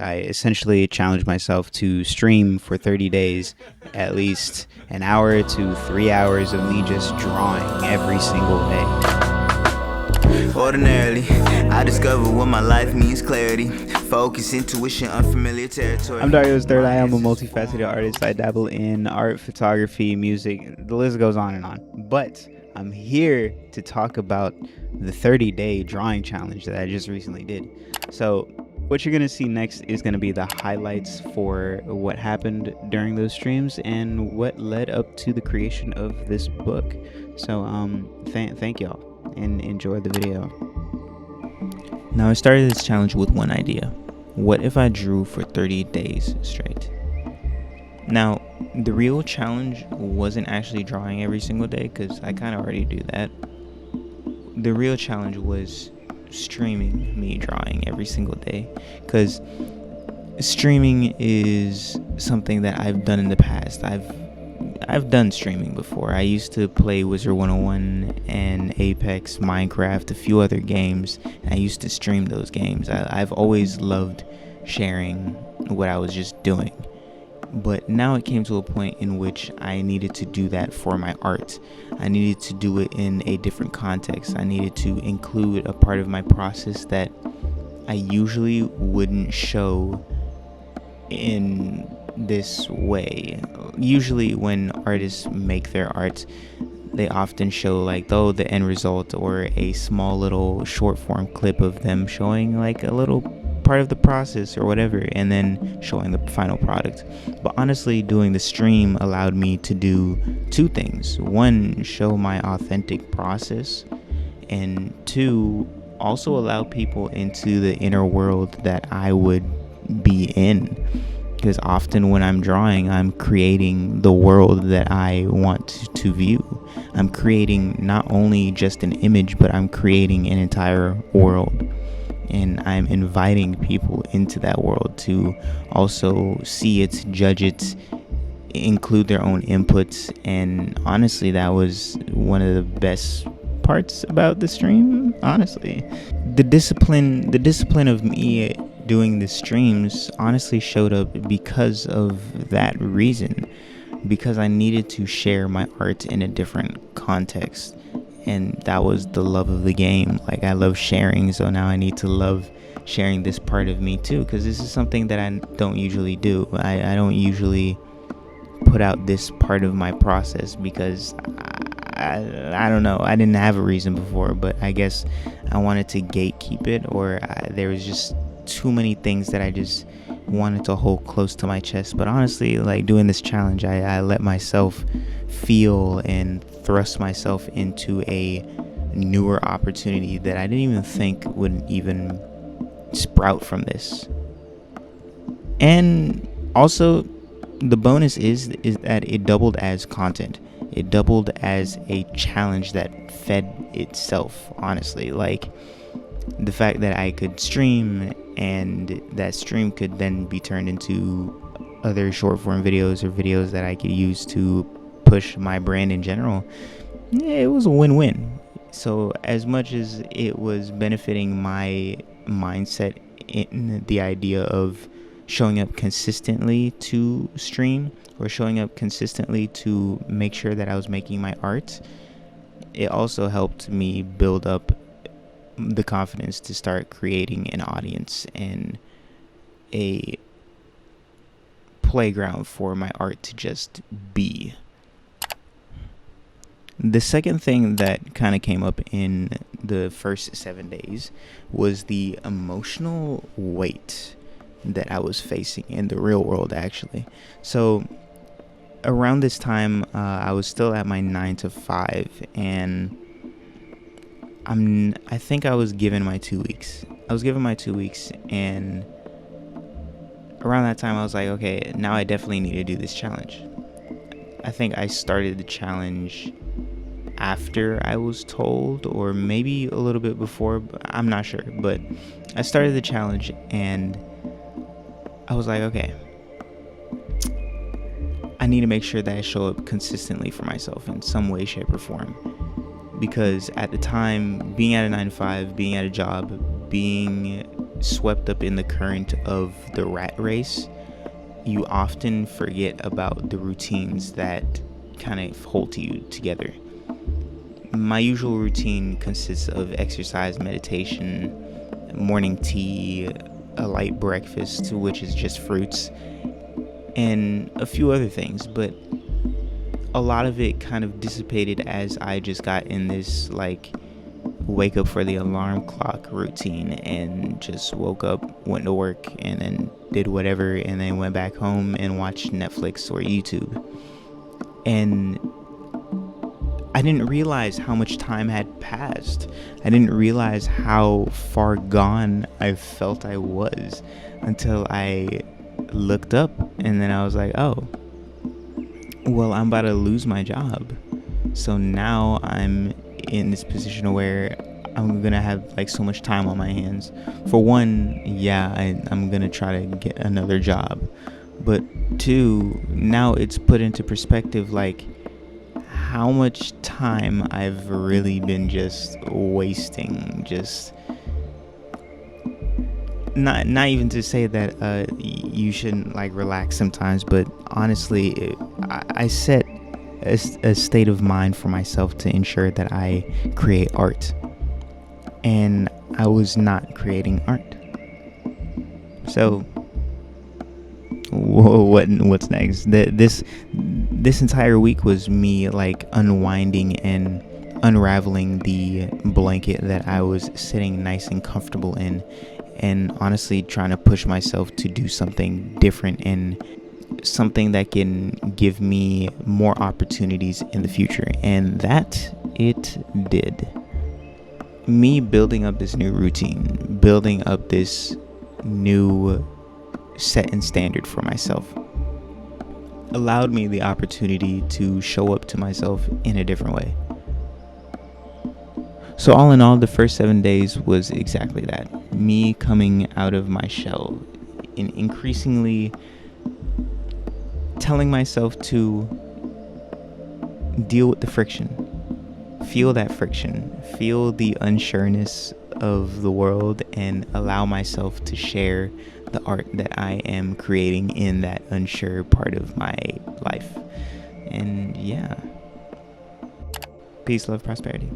I essentially challenged myself to stream for 30 days, at least an hour to 3 hours of me just drawing every single day. Ordinarily, I discover what my life means: clarity, focus, intuition, unfamiliar territory. I'm Dario's Third Eye. I'm a multifaceted artist. I dabble in art, photography, music. The list goes on and on. But I'm here to talk about the 30-day drawing challenge that I just recently did. So what you're going to see next is going to be the highlights for what happened during those streams and what led up to the creation of this book. So thank y'all and enjoy the video. Now, I started this challenge with one idea. What if I drew for 30 days straight? Now, the real challenge wasn't actually drawing every single day, because I kind of already do that. The real challenge was streaming me drawing every single day, because streaming is something that I've done in the past. I've done streaming before. I used to play Wizard 101 and Apex, Minecraft, a few other games. And I used to stream those games. I've always loved sharing what I was just doing. But now it came to a point in which I needed to do that for my art. I needed to do it in a different context. I needed to include a part of my process that I usually wouldn't show in this way. Usually when artists make their art, they often show the end result, or a small little short form clip of them showing a little part of the process or whatever, and then showing the final product. But honestly, doing the stream allowed me to do two things. One, show my authentic process, and two, also allow people into the inner world that I would be in. Because often when I'm drawing, I'm creating the world that I want to view. I'm creating not only just an image, but I'm creating an entire world. And I'm inviting people into that world to also see it, judge it, include their own inputs. And honestly, that was one of the best parts about the stream, honestly. The discipline of me doing the streams honestly showed up because of that reason, because I needed to share my art in a different context, and that was the love of the game. I love sharing, so now I need to love sharing this part of me too, because this is something that I don't usually do. I don't usually put out this part of my process because I don't know, I didn't have a reason before, but I guess I wanted to gatekeep it, or there was just too many things that I just wanted to hold close to my chest. But honestly, doing this challenge, I let myself feel and thrust myself into a newer opportunity that I didn't even think would even sprout from this. And also, the bonus is that it doubled as content. It doubled as a challenge that fed itself, honestly. The fact that I could stream, and that stream could then be turned into other short form videos, or videos that I could use to push my brand in general, it was a win-win. So as much as it was benefiting my mindset in the idea of showing up consistently to stream, or showing up consistently to make sure that I was making my art, it also helped me build up the confidence to start creating an audience and a playground for my art to just be. The second thing that kind of came up in the first 7 days was the emotional weight that I was facing in the real world, actually. So around this time, I was still at my 9 to 5, and I think I was given my 2 weeks. And around that time I was like, okay, now I definitely need to do this challenge. I think I started the challenge after I was told, or maybe a little bit before, but I'm not sure. But I started the challenge, and I was like, okay, I need to make sure that I show up consistently for myself in some way, shape, or form. Because at the time, being at a 9 to 5, being at a job, being swept up in the current of the rat race, you often forget about the routines that kind of hold you together. My usual routine consists of exercise, meditation, morning tea, a light breakfast, which is just fruits, and a few other things, but a lot of it kind of dissipated as I just got in this like wake up for the alarm clock routine, and just woke up, went to work, and then did whatever, and then went back home and watched Netflix or YouTube. And I didn't realize how much time had passed. I didn't realize how far gone I felt I was until I looked up, and then I was like, oh, well, I'm about to lose my job. So now I'm in this position where I'm gonna have like so much time on my hands. For one, yeah, I'm gonna try to get another job, but two, now it's put into perspective like how much time I've really been just wasting. Just not even to say that you shouldn't like relax sometimes, but honestly, I set a state of mind for myself to ensure that I create art, and I was not creating art. So what's next? This entire week was me like unwinding and unraveling the blanket that I was sitting nice and comfortable in, and honestly trying to push myself to do something different and something that can give me more opportunities in the future. And that it did. Me building up this new routine, building up this new set and standard for myself, allowed me the opportunity to show up to myself in a different way. So all in all, the first 7 days was exactly that. Me coming out of my shell and increasingly telling myself to deal with the friction, feel that friction, feel the unsureness of the world, and allow myself to share the art that I am creating in that unsure part of my life. And yeah, peace, love, prosperity.